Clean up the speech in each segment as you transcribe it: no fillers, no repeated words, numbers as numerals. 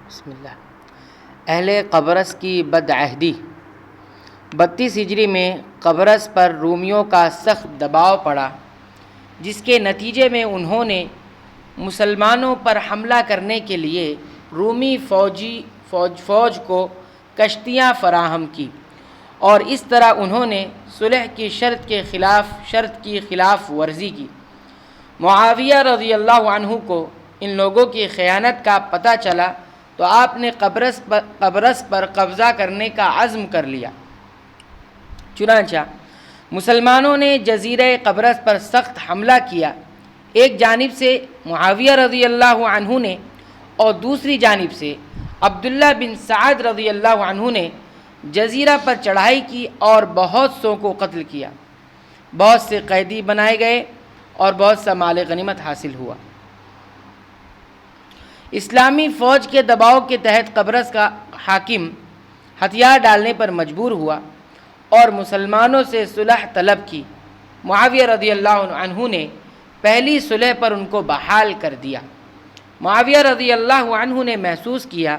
بسم اللہ۔ اہل قبرص کی بدعہدی۔ 32 ہجری میں قبرص پر رومیوں کا سخت دباؤ پڑا، جس کے نتیجے میں انہوں نے مسلمانوں پر حملہ کرنے کے لیے رومی فوج کو کشتیاں فراہم کی، اور اس طرح انہوں نے صلح کی شرط کی خلاف ورزی کی۔ معاویہ رضی اللہ عنہ کو ان لوگوں کی خیانت کا پتہ چلا تو آپ نے قبرص پر قبضہ کرنے کا عزم کر لیا۔ چنانچہ مسلمانوں نے جزیرہ قبرص پر سخت حملہ کیا۔ ایک جانب سے معاویہ رضی اللہ عنہ نے اور دوسری جانب سے عبداللہ بن سعد رضی اللہ عنہ نے جزیرہ پر چڑھائی کی اور بہت سو کو قتل کیا۔ بہت سے قیدی بنائے گئے اور بہت سا مال غنیمت حاصل ہوا۔ اسلامی فوج کے دباؤ کے تحت قبرص کا حاکم ہتھیار ڈالنے پر مجبور ہوا اور مسلمانوں سے صلح طلب کی۔ معاویہ رضی اللہ عنہ نے پہلی صلح پر ان کو بحال کر دیا۔ معاویہ رضی اللہ عنہ نے محسوس کیا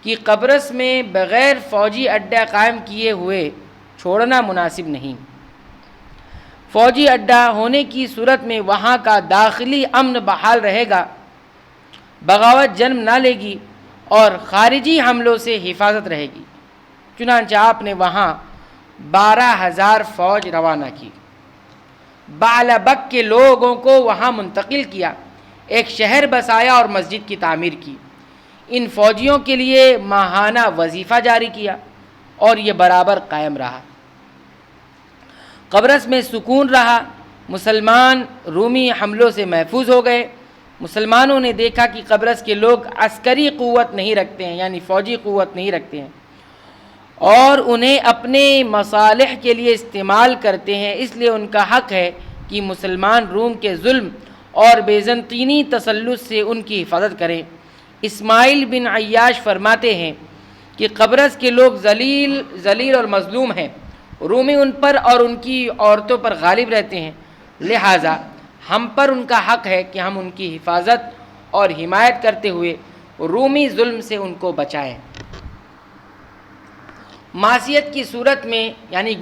کہ قبرص میں بغیر فوجی اڈہ قائم کیے ہوئے چھوڑنا مناسب نہیں۔ فوجی اڈہ ہونے کی صورت میں وہاں کا داخلی امن بحال رہے گا، بغاوت جنم نہ لے گی اور خارجی حملوں سے حفاظت رہے گی۔ چنانچہ آپ نے وہاں 12,000 فوج روانہ کی، بعلبک کے لوگوں کو وہاں منتقل کیا، ایک شہر بسایا اور مسجد کی تعمیر کی۔ ان فوجیوں کے لیے ماہانہ وظیفہ جاری کیا اور یہ برابر قائم رہا۔ قبرص میں سکون رہا، مسلمان رومی حملوں سے محفوظ ہو گئے۔ مسلمانوں نے دیکھا کہ قبرص کے لوگ عسکری قوت نہیں رکھتے ہیں، یعنی فوجی قوت نہیں رکھتے ہیں، اور انہیں اپنے مصالح کے لیے استعمال کرتے ہیں، اس لیے ان کا حق ہے کہ مسلمان روم کے ظلم اور بیزنطینی تسلط سے ان کی حفاظت کریں۔ اسماعیل بن عیاش فرماتے ہیں کہ قبرص کے لوگ ذلیل اور مظلوم ہیں، رومی ان پر اور ان کی عورتوں پر غالب رہتے ہیں، لہٰذا ہم پر ان کا حق ہے کہ ہم ان کی حفاظت اور حمایت کرتے ہوئے رومی ظلم سے ان کو بچائیں۔ معصیت کی صورت میں یعنی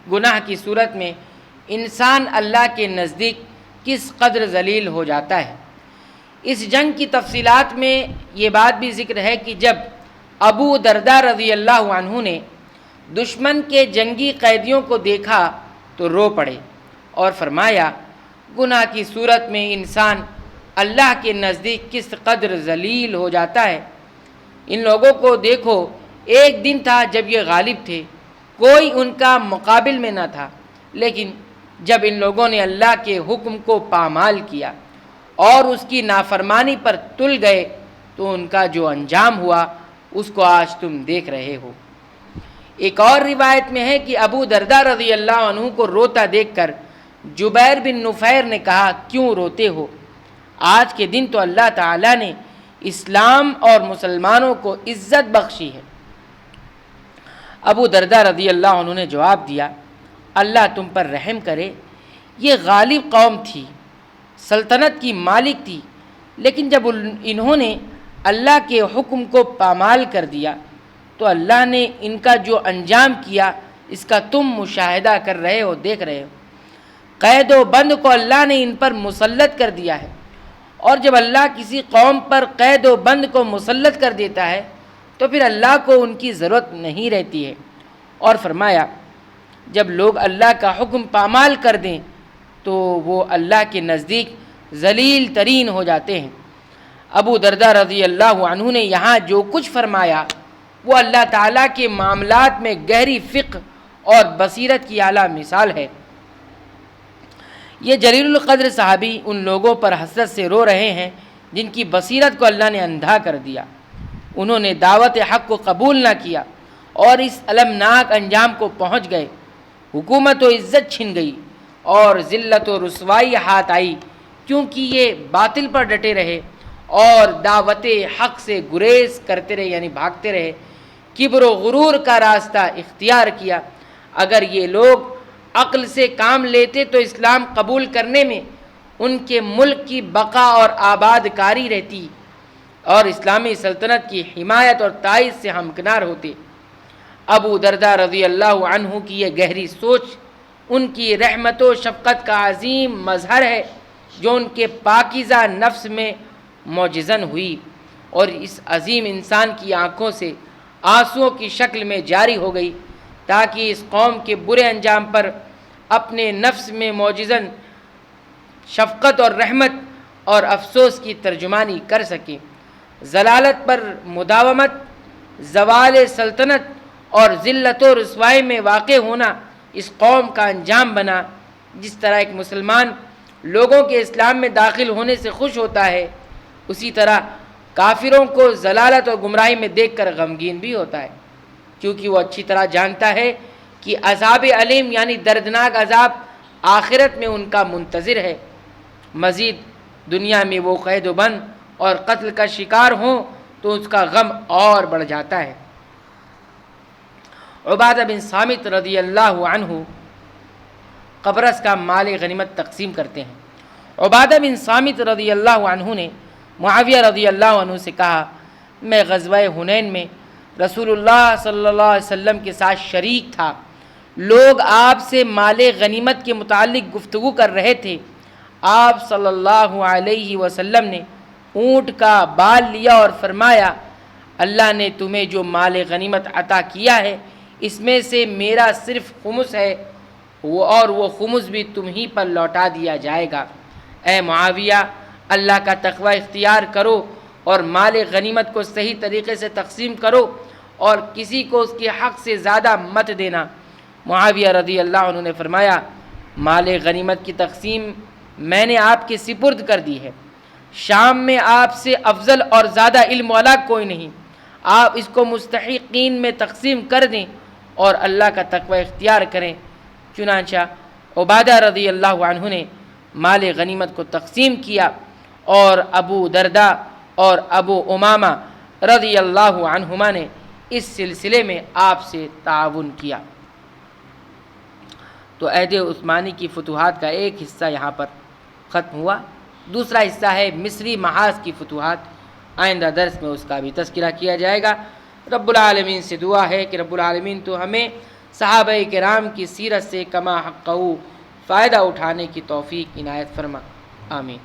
گناہ کی صورت میں انسان اللہ کے نزدیک کس قدر ذلیل ہو جاتا ہے۔ اس جنگ کی تفصیلات میں یہ بات بھی ذکر ہے کہ جب ابو درداء رضی اللہ عنہ نے دشمن کے جنگی قیدیوں کو دیکھا تو رو پڑے اور فرمایا، گناہ کی صورت میں انسان اللہ کے نزدیک کس قدر ذلیل ہو جاتا ہے۔ ان لوگوں کو دیکھو، ایک دن تھا جب یہ غالب تھے، کوئی ان کا مقابل میں نہ تھا، لیکن جب ان لوگوں نے اللہ کے حکم کو پامال کیا اور اس کی نافرمانی پر تل گئے تو ان کا جو انجام ہوا اس کو آج تم دیکھ رہے ہو۔ ایک اور روایت میں ہے کہ ابو درداء رضی اللہ عنہ کو روتا دیکھ کر جبیر بن نفیر نے کہا، کیوں روتے ہو؟ آج کے دن تو اللہ تعالیٰ نے اسلام اور مسلمانوں کو عزت بخشی ہے۔ ابو درداء رضی اللہ عنہ نے جواب دیا، اللہ تم پر رحم کرے، یہ غالب قوم تھی، سلطنت کی مالک تھی، لیکن جب انہوں نے اللہ کے حکم کو پامال کر دیا تو اللہ نے ان کا جو انجام کیا اس کا تم مشاہدہ کر رہے ہو، دیکھ رہے ہو۔ قید و بند کو اللہ نے ان پر مسلط کر دیا ہے، اور جب اللہ کسی قوم پر قید و بند کو مسلط کر دیتا ہے تو پھر اللہ کو ان کی ضرورت نہیں رہتی ہے۔ اور فرمایا، جب لوگ اللہ کا حکم پامال کر دیں تو وہ اللہ کے نزدیک ذلیل ترین ہو جاتے ہیں۔ ابو درداء رضی اللہ عنہ نے یہاں جو کچھ فرمایا وہ اللہ تعالیٰ کے معاملات میں گہری فقہ اور بصیرت کی اعلیٰ مثال ہے۔ یہ جلیل القدر صحابی ان لوگوں پر حسرت سے رو رہے ہیں جن کی بصیرت کو اللہ نے اندھا کر دیا، انہوں نے دعوت حق کو قبول نہ کیا اور اس المناک انجام کو پہنچ گئے۔ حکومت و عزت چھن گئی اور ذلت و رسوائی ہاتھ آئی، کیونکہ یہ باطل پر ڈٹے رہے اور دعوت حق سے گریز کرتے رہے، یعنی بھاگتے رہے، کبر و غرور کا راستہ اختیار کیا۔ اگر یہ لوگ عقل سے کام لیتے تو اسلام قبول کرنے میں ان کے ملک کی بقا اور آباد کاری رہتی، اور اسلامی سلطنت کی حمایت اور تائید سے ہمکنار ہوتے۔ ابو درداء رضی اللہ عنہ کی یہ گہری سوچ ان کی رحمت و شفقت کا عظیم مظہر ہے، جو ان کے پاکیزہ نفس میں معجزن ہوئی اور اس عظیم انسان کی آنکھوں سے آنسوؤں کی شکل میں جاری ہو گئی، تاکہ اس قوم کے برے انجام پر اپنے نفس میں معجزن شفقت اور رحمت اور افسوس کی ترجمانی کر سکیں۔ ضلالت پر مداومت، زوال سلطنت اور ذلت و رسوائی میں واقع ہونا اس قوم کا انجام بنا۔ جس طرح ایک مسلمان لوگوں کے اسلام میں داخل ہونے سے خوش ہوتا ہے، اسی طرح کافروں کو ضلالت اور گمراہی میں دیکھ کر غمگین بھی ہوتا ہے، کیونکہ وہ اچھی طرح جانتا ہے کہ عذاب علیم یعنی دردناک عذاب آخرت میں ان کا منتظر ہے۔ مزید دنیا میں وہ قید و بند اور قتل کا شکار ہوں تو اس کا غم اور بڑھ جاتا ہے۔ عبادہ بن صامت رضی اللہ عنہ قبرص کا مال غنیمت تقسیم کرتے ہیں۔ عبادہ بن صامت رضی اللہ عنہ نے معاویہ رضی اللہ عنہ سے کہا، میں غزوہ حنین میں رسول اللہ صلی اللہ علیہ وسلم کے ساتھ شریک تھا، لوگ آپ سے مال غنیمت کے متعلق گفتگو کر رہے تھے، آپ صلی اللہ علیہ وسلم نے اونٹ کا بال لیا اور فرمایا، اللہ نے تمہیں جو مال غنیمت عطا کیا ہے اس میں سے میرا صرف خمس ہے، اور وہ خمس بھی تم ہی پر لوٹا دیا جائے گا۔ اے معاویہ، اللہ کا تقوی اختیار کرو اور مال غنیمت کو صحیح طریقے سے تقسیم کرو اور کسی کو اس کے حق سے زیادہ مت دینا۔ معاویہ رضی اللہ عنہ نے فرمایا، مال غنیمت کی تقسیم میں نے آپ کے سپرد کر دی ہے، شام میں آپ سے افضل اور زیادہ علم والا کوئی نہیں، آپ اس کو مستحقین میں تقسیم کر دیں اور اللہ کا تقوی اختیار کریں۔ چنانچہ عبادہ رضی اللہ عنہ نے مال غنیمت کو تقسیم کیا اور ابو درداء اور ابو امامہ رضی اللہ عنہما نے اس سلسلے میں آپ سے تعاون کیا۔ تو عہد عثمانی کی فتوحات کا ایک حصہ یہاں پر ختم ہوا، دوسرا حصہ ہے مصری محاذ کی فتوحات، آئندہ درس میں اس کا بھی تذکرہ کیا جائے گا۔ رب العالمین سے دعا ہے کہ رب العالمین تو ہمیں صحابہ کرام کی سیرت سے کما حقہ فائدہ اٹھانے کی توفیق عنایت فرما، آمین۔